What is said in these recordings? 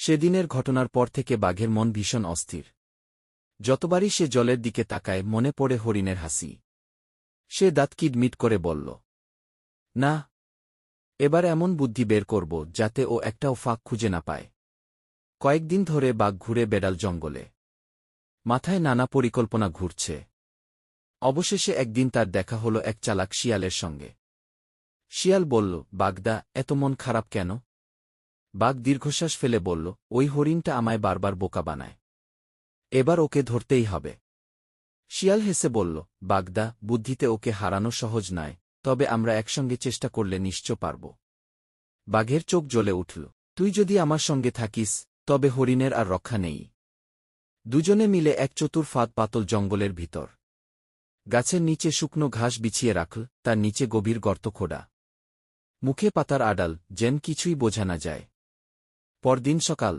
সেদিনের ঘটনার পর থেকে বাঘের মন ভীষণ অস্থির। যতবারই সে জলের দিকে তাকায় মনে পড়ে হরিণের হাসি। সে দাঁত কিডমিট করে বলল, না, এবার এমন বুদ্ধি বের করব যাতে ও একটাও ফাঁক খুঁজে না পায়। কয়েকদিন ধরে বাঘ ঘুরে বেড়াল জঙ্গলে। মাথায় নানা পরিকল্পনা ঘুরছে। অবশেষে একদিন তার দেখা হলো এক চালাক শিয়ালের সঙ্গে। শিয়াল বলল, বাঘদা, এত মন খারাপ কেন? বাঘ দীর্ঘশ্বাস ফেলে বলল, ওই হরিণটা আমায় বারবার বোকা বানায়। এবার ওকে ধরতেই হবে। শিয়াল হেসে বলল, বাঘদা, বুদ্ধিতে ওকে হারানো সহজ নয়, তবে আমরা একসঙ্গে চেষ্টা করলে নিশ্চয় পারব। বাঘের চোখ জ্বলে উঠল। তুই যদি আমার সঙ্গে থাকিস, তবে হরিণের আর রক্ষা নেই। দুজনে মিলে এক চতুর ফাঁদ পাতল জঙ্গলের ভিতর। গাছের নিচে শুকনো ঘাস বিছিয়ে রাখল, তার নিচে গভীর গর্ত খোঁড়া। মুখে পাতার আড়াল, যেন কিছুই বোঝা না যায়। পরদিন সকাল।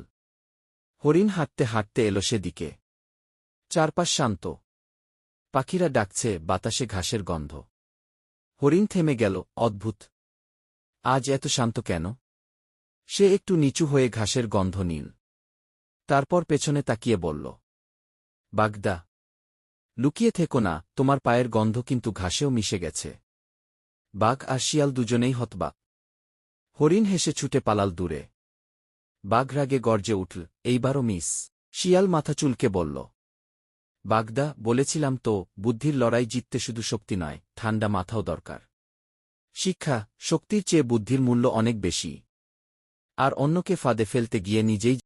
হরিণ হাঁটতে হাঁটতে এলো সেদিকে। চারপাশ শান্ত। পাখিরা ডাকছে, বাতাসে ঘাসের গন্ধ। হরিণ থেমে গেল, অদ্ভুত, আজ এত শান্ত কেন? সে একটু নিচু হয়ে ঘাসের গন্ধ নিল। তারপর পেছনে তাকিয়ে বলল, বাঘদা, লুকিয়ে থেকো না, তোমার পায়ের গন্ধ কিন্তু ঘাসেও মিশে গেছে। বাঘ আর শিয়াল দুজনেই হতবাক। হরিণ হেসে ছুটে পালাল দূরে। বাঘ রাগে গর্জে উঠল, এইবারও মিস। শিয়াল মাথা চুলকে বলল, বাঘদা, বলেছিলাম তো, বুদ্ধির লড়াই জিততে শুধু শক্তি নয়, ঠান্ডা মাথাও দরকার। শিক্ষা, শক্তির চেয়ে বুদ্ধির মূল্য অনেক বেশি। আর অন্যকে ফাঁদে ফেলতে গিয়ে নিজেই